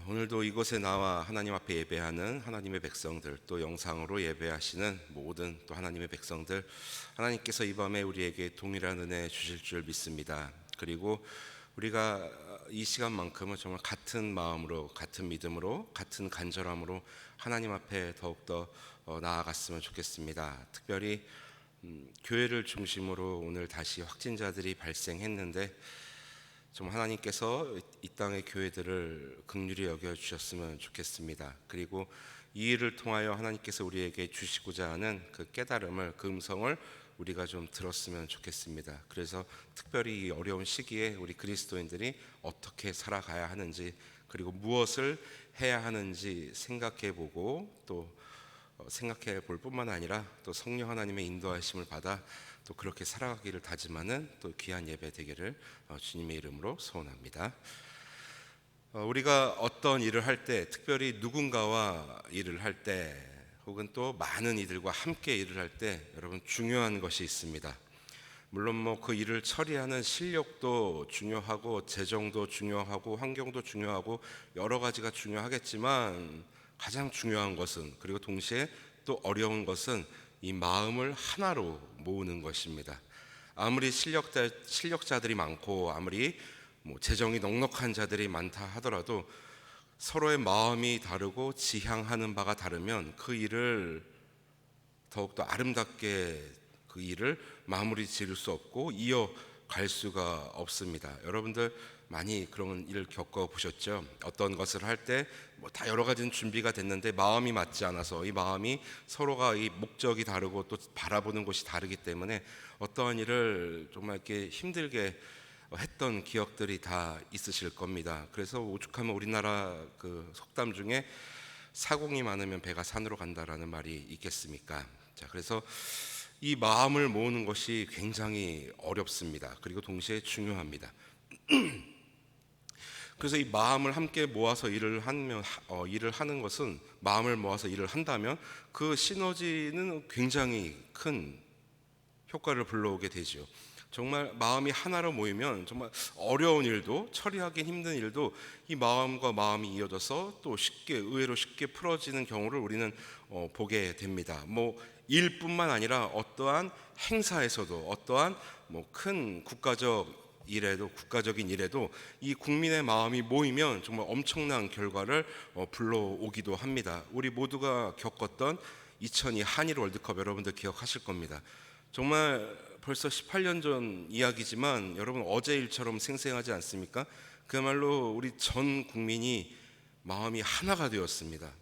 오늘도 이곳에 나와 하나님 앞에 예배하는 하나님의 백성들, 또 영상으로 예배하시는 모든 또 하나님의 백성들, 하나님께서 이 밤에 우리에게 동일한 은혜 주실 줄 믿습니다. 그리고 우리가 이 시간만큼은 정말 같은 마음으로, 같은 믿음으로, 같은 간절함으로 하나님 앞에 더욱더 나아갔으면 좋겠습니다. 특별히 교회를 중심으로 오늘 다시 확진자들이 발생했는데 좀 하나님께서 이 땅의 교회들을 긍휼히 여겨주셨으면 좋겠습니다. 그리고 이 일을 통하여 하나님께서 우리에게 주시고자 하는 그 깨달음을, 그 음성을 우리가 좀 들었으면 좋겠습니다. 그래서 특별히 이 어려운 시기에 우리 그리스도인들이 어떻게 살아가야 하는지, 그리고 무엇을 해야 하는지 생각해보고 또 생각해 볼 뿐만 아니라 또 성령 하나님의 인도하심을 받아 또 그렇게 살아가기를 다짐하는 또 귀한 예배 되기를 주님의 이름으로 소원합니다. 우리가 어떤 일을 할 때, 특별히 누군가와 일을 할 때, 혹은 또 많은 이들과 함께 일을 할 때 여러분 중요한 것이 있습니다. 물론 그 일을 처리하는 실력도 중요하고 재정도 중요하고 환경도 중요하고 여러 가지가 중요하겠지만 가장 중요한 것은, 그리고 동시에 또 어려운 것은 이 마음을 하나로 모으는 것입니다. 아무리 실력자들이 많고 아무리 재정이 넉넉한 자들이 많다 하더라도 서로의 마음이 다르고 지향하는 바가 다르면 그 일을 더욱더 아름답게 그 일을 마무리 지을 수 없고 이어갈 수가 없습니다. 여러분들 많이 그런 일을 겪어보셨죠? 어떤 것을 할 때 다 여러 가지는 준비가 됐는데 마음이 맞지 않아서, 이 마음이 서로가 이 목적이 다르고 또 바라보는 곳이 다르기 때문에 어떠한 일을 정말 이렇게 힘들게 했던 기억들이 다 있으실 겁니다. 그래서 오죽하면 우리나라 그 속담 중에 사공이 많으면 배가 산으로 간다라는 말이 있겠습니까? 자, 그래서 이 마음을 모으는 것이 굉장히 어렵습니다. 그리고 동시에 중요합니다. 그래서 이 마음을 함께 모아서 일을 하는 것은, 마음을 모아서 일을 한다면 그 시너지는 굉장히 큰 효과를 불러오게 되죠. 정말 마음이 하나로 모이면 정말 어려운 일도, 처리하기 힘든 일도 이 마음과 마음이 이어져서 또 의외로 쉽게 풀어지는 경우를 우리는 보게 됩니다. 일뿐만 아니라 어떠한 행사에서도, 어떠한 큰 국가적인 일에도 이 국민의 마음이 모이면 정말 엄청난 결과를 불러오기도 합니다. 우리 모두가 겪었던 2002 한일 월드컵 여러분들 기억하실 겁니다. 정말 벌써 18년 전 이야기지만 여러분 어제 일처럼 생생하지 않습니까? 그야말로 우리 전 국민이 마음이 하나가 되었습니다.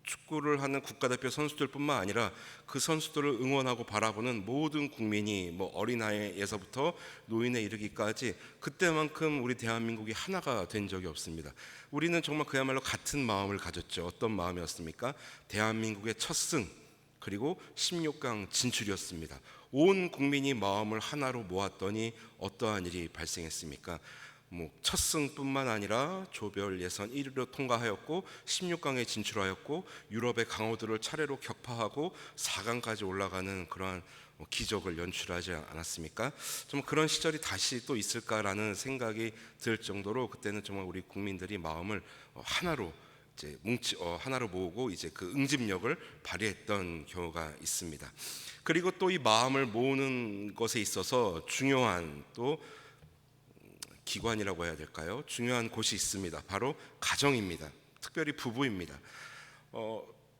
축구를 하는 국가대표 선수들뿐만 아니라 그 선수들을 응원하고 바라보는 모든 국민이 어린아이에서부터 노인에 이르기까지 그때만큼 우리 대한민국이 하나가 된 적이 없습니다. 우리는 정말 그야말로 같은 마음을 가졌죠. 어떤 마음이었습니까? 대한민국의 첫 승, 그리고 16강 진출이었습니다. 온 국민이 마음을 하나로 모았더니 어떠한 일이 발생했습니까? 첫 승뿐만 아니라 조별 예선 1위로 통과하였고 16강에 진출하였고 유럽의 강호들을 차례로 격파하고 4강까지 올라가는 그러한 기적을 연출하지 않았습니까? 좀 그런 시절이 다시 또 있을까라는 생각이 들 정도로 그때는 정말 우리 국민들이 마음을 하나로 하나로 모으고 이제 그 응집력을 발휘했던 경우가 있습니다. 그리고 또 이 마음을 모으는 것에 있어서 중요한 또 기관이라고 해야 될까요? 중요한 곳이 있습니다. 바로 가정입니다. 특별히 부부입니다.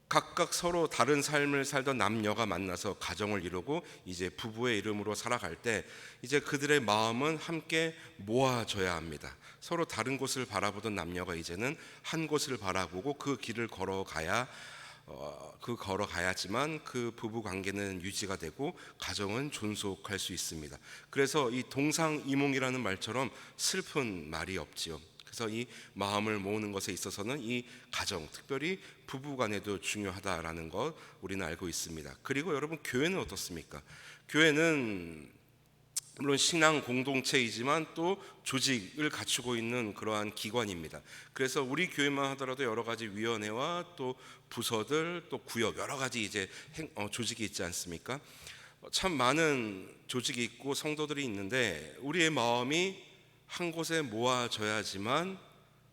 각각 서로 다른 삶을 살던 남녀가 만나서 가정을 이루고 이제 부부의 이름으로 살아갈 때 이제 그들의 마음은 함께 모아져야 합니다. 서로 다른 곳을 바라보던 남녀가 이제는 한 곳을 바라보고 그 길을 걸어가야지만 그 부부 관계는 유지가 되고 가정은 존속할 수 있습니다. 그래서 이 동상이몽이라는 말처럼 슬픈 말이 없지요. 그래서 이 마음을 모으는 것에 있어서는 이 가정, 특별히 부부 간에도 중요하다라는 것 우리는 알고 있습니다. 그리고 여러분, 교회는 어떻습니까? 교회는 물론 신앙 공동체이지만 또 조직을 갖추고 있는 그러한 기관입니다. 그래서 우리 교회만 하더라도 여러 가지 위원회와 또 부서들, 또 구역, 여러 가지 이제 조직이 있지 않습니까? 참 많은 조직이 있고 성도들이 있는데 우리의 마음이 한 곳에 모아져야지만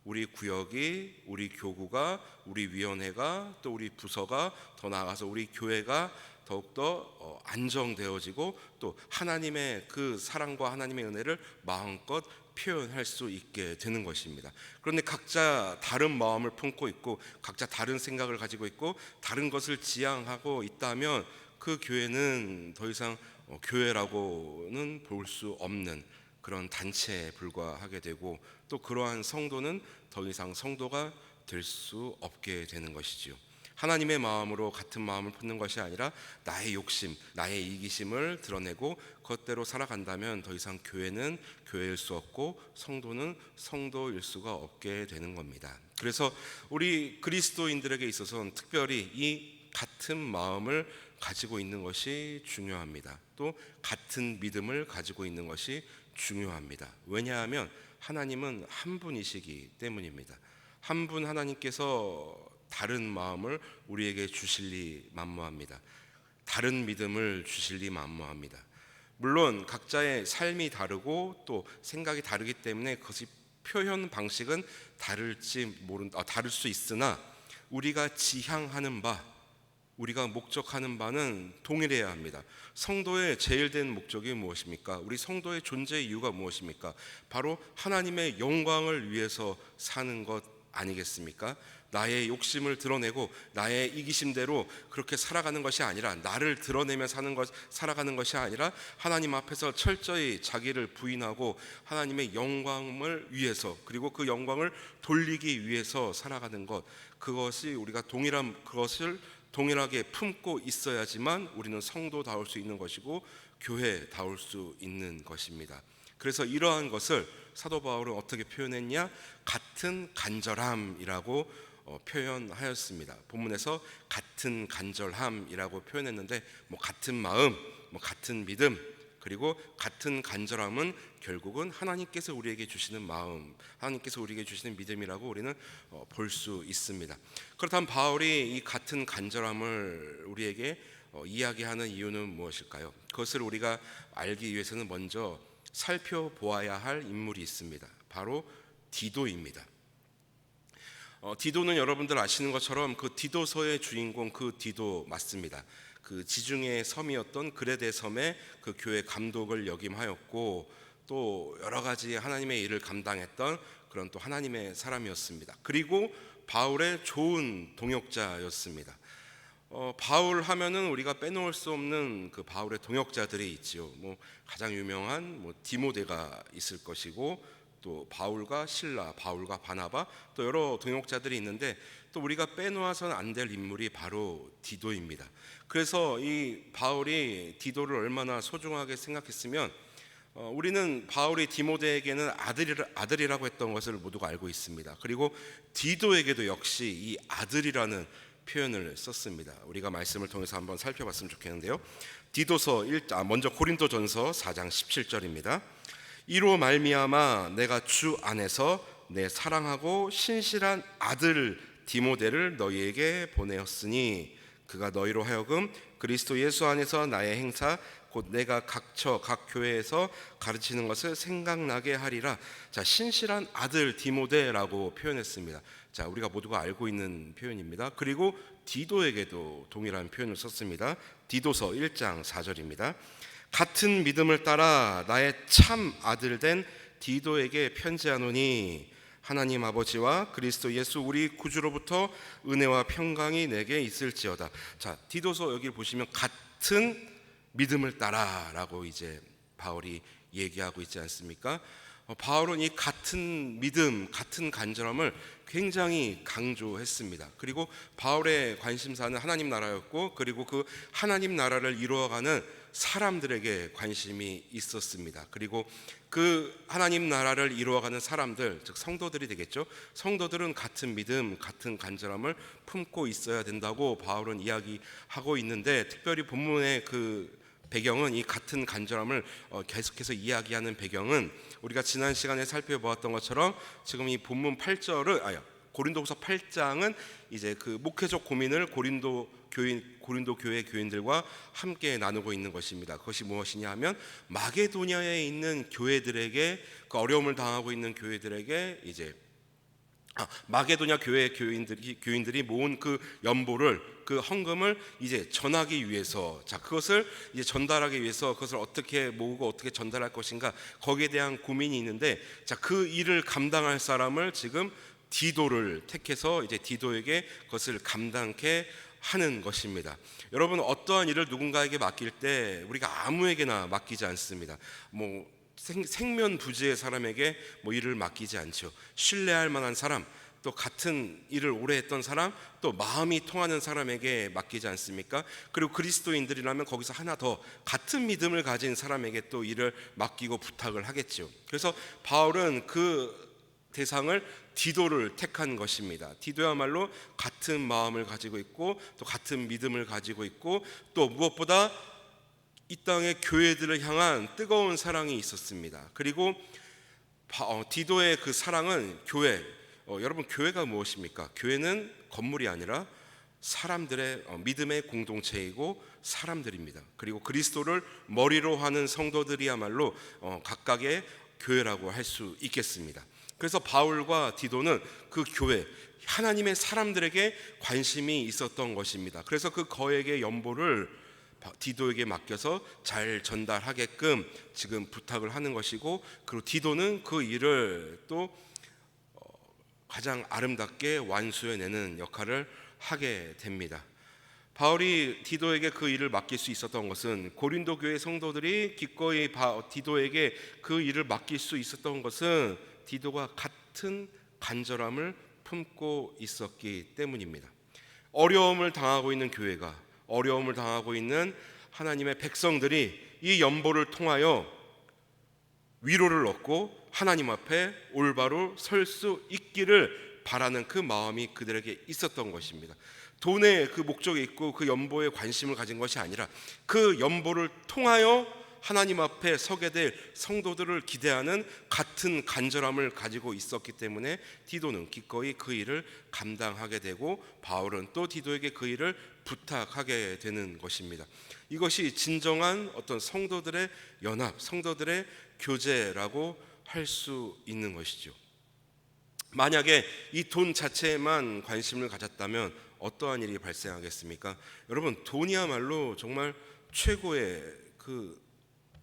우리 구역이, 우리 교구가, 우리 위원회가, 또 우리 부서가, 더 나아가서 우리 교회가 더욱더 안정되어지고 또 하나님의 그 사랑과 하나님의 은혜를 마음껏 표현할 수 있게 되는 것입니다. 그런데 각자 다른 마음을 품고 있고 각자 다른 생각을 가지고 있고 다른 것을 지향하고 있다면 그 교회는 더 이상 교회라고는 볼 수 없는 그런 단체에 불과하게 되고, 또 그러한 성도는 더 이상 성도가 될 수 없게 되는 것이지요. 하나님의 마음으로 같은 마음을 품는 것이 아니라 나의 욕심, 나의 이기심을 드러내고 그것대로 살아간다면 더 이상 교회는 교회일 수 없고 성도는 성도일 수가 없게 되는 겁니다. 그래서 우리 그리스도인들에게 있어서는 특별히 이 같은 마음을 가지고 있는 것이 중요합니다. 또 같은 믿음을 가지고 있는 것이 중요합니다. 왜냐하면 하나님은 한 분이시기 때문입니다. 한 분 하나님께서 다른 마음을 우리에게 주실리 만무합니다. 다른 믿음을 주실리 만무합니다. 물론 각자의 삶이 다르고 또 생각이 다르기 때문에 그것이 표현 방식은 다를 수 있으나 우리가 지향하는 바, 우리가 목적하는 바는 동일해야 합니다. 성도의 제일 된 목적이 무엇입니까? 우리 성도의 존재의 이유가 무엇입니까? 바로 하나님의 영광을 위해서 사는 것 아니겠습니까? 나의 욕심을 드러내고 나의 이기심대로 그렇게 살아가는 것이 아니라, 나를 드러내며 살아가는 것이 아니라 하나님 앞에서 철저히 자기를 부인하고 하나님의 영광을 위해서, 그리고 그 영광을 돌리기 위해서 살아가는 것, 그것이 우리가 그것을 동일하게 품고 있어야지만 우리는 성도다울 수 있는 것이고 교회다울 수 있는 것입니다. 그래서 이러한 것을 사도 바울은 어떻게 표현했냐? 같은 간절함이라고 표현하였습니다. 본문에서 같은 간절함이라고 표현했는데, 같은 마음, 같은 믿음, 그리고 같은 간절함은 결국은 하나님께서 우리에게 주시는 마음, 하나님께서 우리에게 주시는 믿음이라고 우리는 볼 수 있습니다. 그렇다면 바울이 이 같은 간절함을 우리에게 이야기하는 이유는 무엇일까요? 그것을 우리가 알기 위해서는 먼저 살펴보아야 할 인물이 있습니다. 바로 디도입니다. 디도는 여러분들 아시는 것처럼 그 디도서의 주인공, 그 디도 맞습니다. 그 지중해 섬이었던 그레데 섬의 그 교회 감독을 역임하였고, 또 여러 가지 하나님의 일을 감당했던 그런 또 하나님의 사람이었습니다. 그리고 바울의 좋은 동역자였습니다. 바울 하면은 우리가 빼놓을 수 없는 그 바울의 동역자들이 있지요. 가장 유명한 디모데가 있을 것이고, 또 바울과 실라, 바울과 바나바, 또 여러 동역자들이 있는데, 또 우리가 빼놓아서는 안 될 인물이 바로 디도입니다. 그래서 이 바울이 디도를 얼마나 소중하게 생각했으면, 우리는 바울이 디모데에게는 아들이라고 했던 것을 모두가 알고 있습니다. 그리고 디도에게도 역시 이 아들이라는 표현을 썼습니다. 우리가 말씀을 통해서 한번 살펴봤으면 좋겠는데요. 먼저 고린도전서 4장 17절입니다. 이로 말미암아 내가 주 안에서 내 사랑하고 신실한 아들 디모데를 너희에게 보내었으니 그가 너희로 하여금 그리스도 예수 안에서 나의 행사 곧 내가 각 교회에서 가르치는 것을 생각나게 하리라. 자, 신실한 아들 디모데라고 표현했습니다. 자, 우리가 모두가 알고 있는 표현입니다. 그리고 디도에게도 동일한 표현을 썼습니다. 디도서 1장 4절입니다. 같은 믿음을 따라 나의 참 아들 된 디도에게 편지하노니 하나님 아버지와 그리스도 예수 우리 구주로부터 은혜와 평강이 내게 있을지어다. 자, 디도서 여기 보시면 같은 믿음을 따라라고 이제 바울이 얘기하고 있지 않습니까? 바울은 이 같은 믿음, 같은 간절함을 굉장히 강조했습니다. 그리고 바울의 관심사는 하나님 나라였고, 그리고 그 하나님 나라를 이루어가는 사람들에게 관심이 있었습니다. 그리고 그 하나님 나라를 이루어가는 사람들, 즉 성도들이 되겠죠. 성도들은 같은 믿음, 같은 간절함을 품고 있어야 된다고 바울은 이야기하고 있는데, 특별히 본문의 그 배경은, 이 같은 간절함을 계속해서 이야기하는 배경은 우리가 지난 시간에 살펴보았던 것처럼 지금 이 본문 8절은 고린도후서 8장은 이제 그 목회적 고민을 고린도 교회 교인들과 함께 나누고 있는 것입니다. 그것이 무엇이냐 하면 마게도냐에 있는 교회들에게, 그 어려움을 당하고 있는 교회들에게 이제 마게도냐 교회 교인들이 모은 그 연보를, 그 헌금을 이제 전하기 위해서, 자, 그것을 이제 전달하기 위해서 그것을 어떻게 모으고 어떻게 전달할 것인가, 거기에 대한 고민이 있는데, 자, 그 일을 감당할 사람을 지금 디도를 택해서 이제 디도에게 그것을 감당케 하는 것입니다. 여러분, 어떠한 일을 누군가에게 맡길 때 우리가 아무에게나 맡기지 않습니다. 생면부지의 사람에게 일을 맡기지 않죠. 신뢰할 만한 사람, 또 같은 일을 오래 했던 사람, 또 마음이 통하는 사람에게 맡기지 않습니까? 그리고 그리스도인들이라면 거기서 하나 더, 같은 믿음을 가진 사람에게 또 일을 맡기고 부탁을 하겠죠. 그래서 바울은 그 대상을 디도를 택한 것입니다. 디도야말로 같은 마음을 가지고 있고 또 같은 믿음을 가지고 있고, 또 무엇보다 이 땅의 교회들을 향한 뜨거운 사랑이 있었습니다. 그리고 디도의 그 사랑은 교회, 여러분, 교회가 무엇입니까? 교회는 건물이 아니라 사람들의 믿음의 공동체이고 사람들입니다. 그리고 그리스도를 머리로 하는 성도들이야말로 각각의 교회라고 할 수 있겠습니다. 그래서 바울과 디도는 그 교회, 하나님의 사람들에게 관심이 있었던 것입니다. 그래서 그 거액의 연보를 디도에게 맡겨서 잘 전달하게끔 지금 부탁을 하는 것이고, 그리고 디도는 그 일을 또 가장 아름답게 완수해내는 역할을 하게 됩니다. 바울이 디도에게 그 일을 맡길 수 있었던 것은, 고린도 교회 성도들이 기꺼이 디도에게 그 일을 맡길 수 있었던 것은 디도가 같은 간절함을 품고 있었기 때문입니다. 어려움을 당하고 있는 교회가, 어려움을 당하고 있는 하나님의 백성들이 이 연보를 통하여 위로를 얻고 하나님 앞에 올바로 설 수 있기를 바라는 그 마음이 그들에게 있었던 것입니다. 돈에 그 목적이 있고 그 연보에 관심을 가진 것이 아니라, 그 연보를 통하여 하나님 앞에 서게 될 성도들을 기대하는 같은 간절함을 가지고 있었기 때문에 디도는 기꺼이 그 일을 감당하게 되고, 바울은 또 디도에게 그 일을 부탁하게 되는 것입니다. 이것이 진정한 어떤 성도들의 연합, 성도들의 교제라고 할 수 있는 것이죠. 만약에 이 돈 자체에만 관심을 가졌다면 어떠한 일이 발생하겠습니까? 여러분, 돈이야말로 정말 최고의 그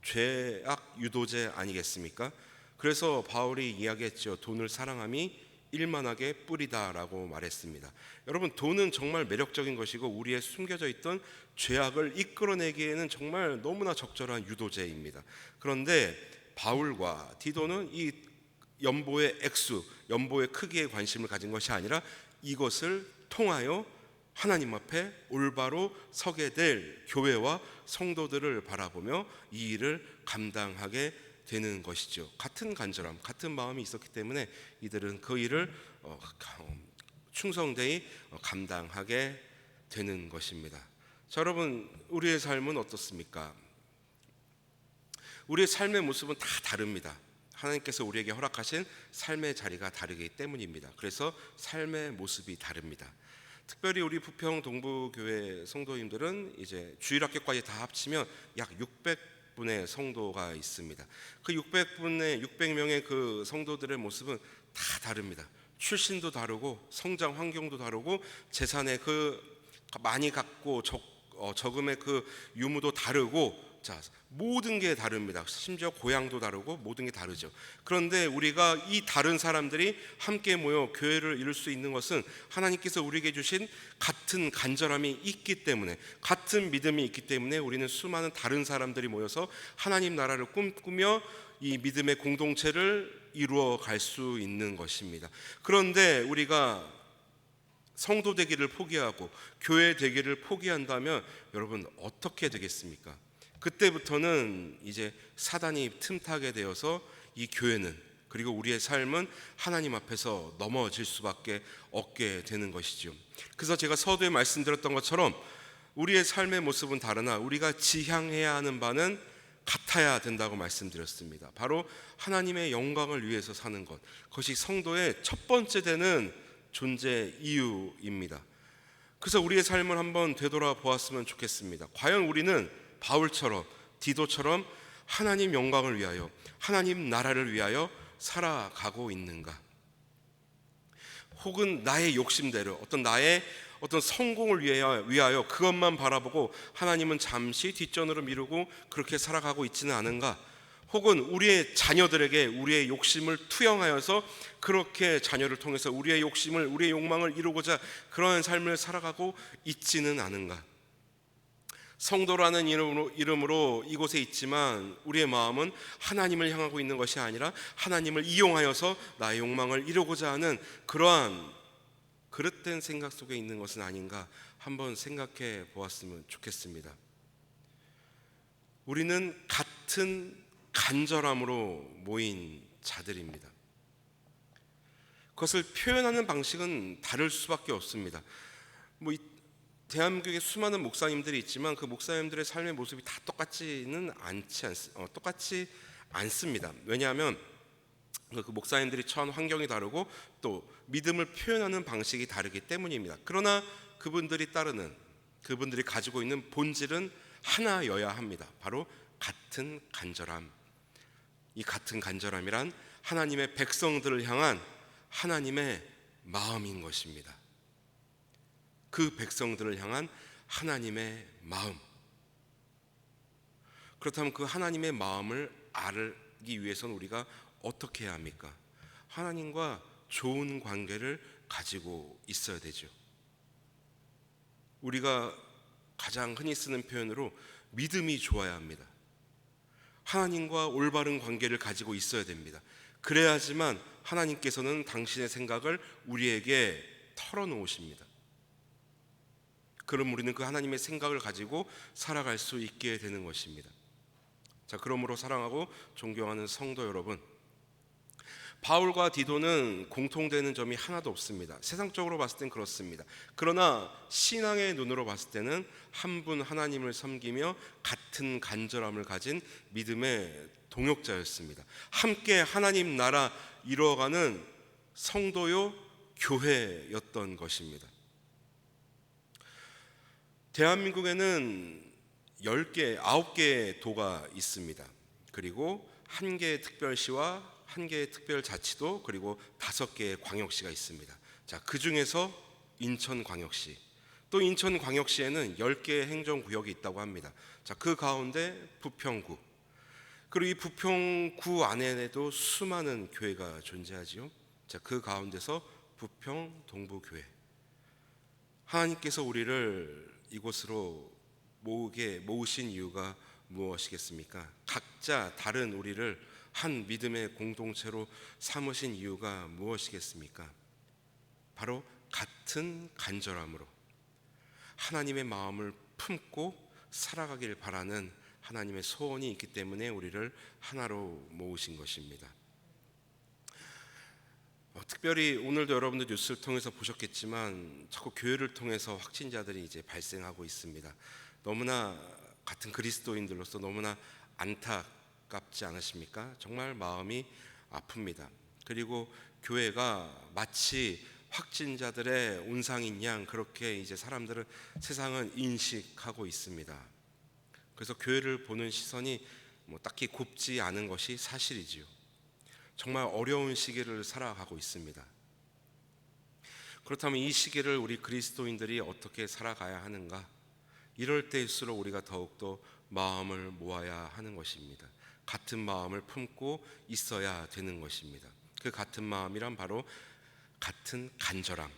죄악 유도제 아니겠습니까? 그래서 바울이 이야기했죠. 돈을 사랑함이 일만하게 뿌리다라고 말했습니다. 여러분, 돈은 정말 매력적인 것이고 우리의 숨겨져 있던 죄악을 이끌어내기에는 정말 너무나 적절한 유도제입니다. 그런데 바울과 디도는 이 연보의 액수, 연보의 크기에 관심을 가진 것이 아니라 이것을 통하여 하나님 앞에 올바로 서게 될 교회와 성도들을 바라보며 이 일을 감당하게 되는 것이죠. 같은 간절함, 같은 마음이 있었기 때문에 이들은 그 일을 충성되이 감당하게 되는 것입니다. 자, 여러분, 우리의 삶은 어떻습니까? 우리의 삶의 모습은 다 다릅니다. 하나님께서 우리에게 허락하신 삶의 자리가 다르기 때문입니다. 그래서 삶의 모습이 다릅니다. 특별히 우리 부평 동부교회 성도님들은 이제 주일학교까지 다 합치면 약 600분의 성도가 있습니다. 그 600명의 그 성도들의 모습은 다 다릅니다. 출신도 다르고 성장 환경도 다르고 재산의 그 많이 갖고 적음의 그 유무도 다르고, 자, 모든 게 다릅니다. 심지어 고향도 다르고 모든 게 다르죠. 그런데 우리가 이 다른 사람들이 함께 모여 교회를 이룰 수 있는 것은 하나님께서 우리에게 주신 같은 간절함이 있기 때문에, 같은 믿음이 있기 때문에 우리는 수많은 다른 사람들이 모여서 하나님 나라를 꿈꾸며 이 믿음의 공동체를 이루어 갈 수 있는 것입니다. 그런데 우리가 성도 되기를 포기하고 교회 되기를 포기한다면 여러분, 어떻게 되겠습니까? 그때부터는 이제 사단이 틈타게 되어서 이 교회는, 그리고 우리의 삶은 하나님 앞에서 넘어질 수밖에 없게 되는 것이죠. 그래서 제가 서두에 말씀드렸던 것처럼 우리의 삶의 모습은 다르나 우리가 지향해야 하는 바는 같아야 된다고 말씀드렸습니다. 바로 하나님의 영광을 위해서 사는 것, 그것이 성도의 첫 번째 되는 존재 이유입니다. 그래서 우리의 삶을 한번 되돌아 보았으면 좋겠습니다. 과연 우리는 바울처럼, 디도처럼 하나님 영광을 위하여, 하나님 나라를 위하여 살아가고 있는가? 혹은 나의 욕심대로 나의 어떤 성공을 위하여 그것만 바라보고 하나님은 잠시 뒷전으로 미루고 그렇게 살아가고 있지는 않은가? 혹은 우리의 자녀들에게 우리의 욕심을 투영하여서 그렇게 자녀를 통해서 우리의 욕망을 이루고자 그러한 삶을 살아가고 있지는 않은가? 성도라는 이름으로 이곳에 있지만 우리의 마음은 하나님을 향하고 있는 것이 아니라 하나님을 이용하여서 나의 욕망을 이루고자 하는 그러한 그릇된 생각 속에 있는 것은 아닌가 한번 생각해 보았으면 좋겠습니다. 우리는 같은 간절함으로 모인 자들입니다. 그것을 표현하는 방식은 다를 수밖에 없습니다. 대한민국에 수많은 목사님들이 있지만 그 목사님들의 삶의 모습이 다 똑같지 않습니다. 왜냐하면 그 목사님들이 처한 환경이 다르고 또 믿음을 표현하는 방식이 다르기 때문입니다. 그러나 그분들이 가지고 있는 본질은 하나여야 합니다. 바로 같은 간절함. 이 같은 간절함이란 하나님의 백성들을 향한 하나님의 마음인 것입니다. 그 백성들을 향한 하나님의 마음. 그렇다면 그 하나님의 마음을 알기 위해서는 우리가 어떻게 해야 합니까? 하나님과 좋은 관계를 가지고 있어야 되죠. 우리가 가장 흔히 쓰는 표현으로 믿음이 좋아야 합니다. 하나님과 올바른 관계를 가지고 있어야 됩니다. 그래야지만 하나님께서는 당신의 생각을 우리에게 털어놓으십니다. 그럼 우리는 그 하나님의 생각을 가지고 살아갈 수 있게 되는 것입니다. 자, 그러므로 사랑하고 존경하는 성도 여러분, 바울과 디도는 공통되는 점이 하나도 없습니다. 세상적으로 봤을 땐 그렇습니다. 그러나 신앙의 눈으로 봤을 때는 한 분 하나님을 섬기며 같은 간절함을 가진 믿음의 동역자였습니다. 함께 하나님 나라 이루어가는 성도요 교회였던 것입니다. 대한민국에는 9개의 도가 있습니다. 그리고 1개의 특별시와 1개의 특별자치도, 그리고 5개의 광역시가 있습니다. 자, 그 중에서 인천광역시, 또 인천광역시에는 10개의 행정구역이 있다고 합니다. 자, 그 가운데 부평구, 그리고 이 부평구 안에도 수많은 교회가 존재하지요. 자, 그 가운데서 부평 동부교회, 하나님께서 우리를 이곳으로 모으신 이유가 무엇이겠습니까? 각자 다른 우리를 한 믿음의 공동체로 삼으신 이유가 무엇이겠습니까? 바로 같은 간절함으로 하나님의 마음을 품고 살아가길 바라는 하나님의 소원이 있기 때문에 우리를 하나로 모으신 것입니다. 특별히 오늘도 여러분들 뉴스를 통해서 보셨겠지만 자꾸 교회를 통해서 확진자들이 이제 발생하고 있습니다. 너무나 같은 그리스도인들로서 너무나 안타깝지 않으십니까? 정말 마음이 아픕니다. 그리고 교회가 마치 확진자들의 온상인 양 그렇게 이제 세상은 인식하고 있습니다. 그래서 교회를 보는 시선이 딱히 곱지 않은 것이 사실이지요. 정말 어려운 시기를 살아가고 있습니다. 그렇다면 이 시기를 우리 그리스도인들이 어떻게 살아가야 하는가? 이럴 때일수록 우리가 더욱더 마음을 모아야 하는 것입니다. 같은 마음을 품고 있어야 되는 것입니다. 그 같은 마음이란 바로 같은 간절함,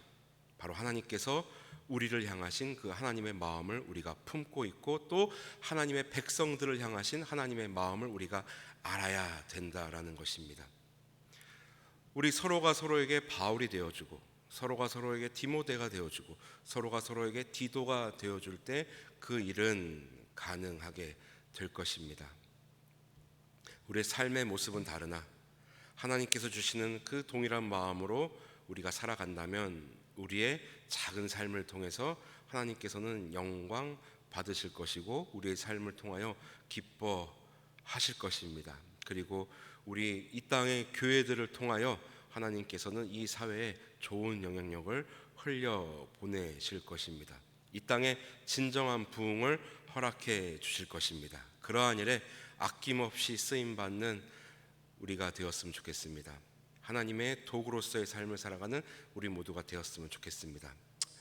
바로 하나님께서 우리를 향하신 그 하나님의 마음을 우리가 품고 있고, 또 하나님의 백성들을 향하신 하나님의 마음을 우리가 알아야 된다라는 것입니다. 우리 서로가 서로에게 바울이 되어주고, 서로가 서로에게 디모데가 되어주고, 서로가 서로에게 디도가 되어줄 때 그 일은 가능하게 될 것입니다. 우리의 삶의 모습은 다르나 하나님께서 주시는 그 동일한 마음으로 우리가 살아간다면 우리의 작은 삶을 통해서 하나님께서는 영광 받으실 것이고 우리의 삶을 통하여 기뻐하실 것입니다. 그리고 우리 이 땅의 교회들을 통하여 하나님께서는 이 사회에 좋은 영향력을 흘려 보내실 것입니다. 이 땅에 진정한 부흥을 허락해 주실 것입니다. 그러한 일에 아낌없이 쓰임 받는 우리가 되었으면 좋겠습니다. 하나님의 도구로서의 삶을 살아가는 우리 모두가 되었으면 좋겠습니다.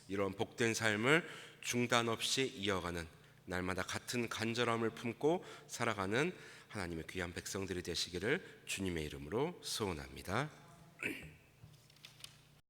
이런 복된 삶을 중단 없이 이어가는, 날마다 같은 간절함을 품고 살아가는 하나님의 귀한 백성들이 되시기를 주님의 이름으로 소원합니다.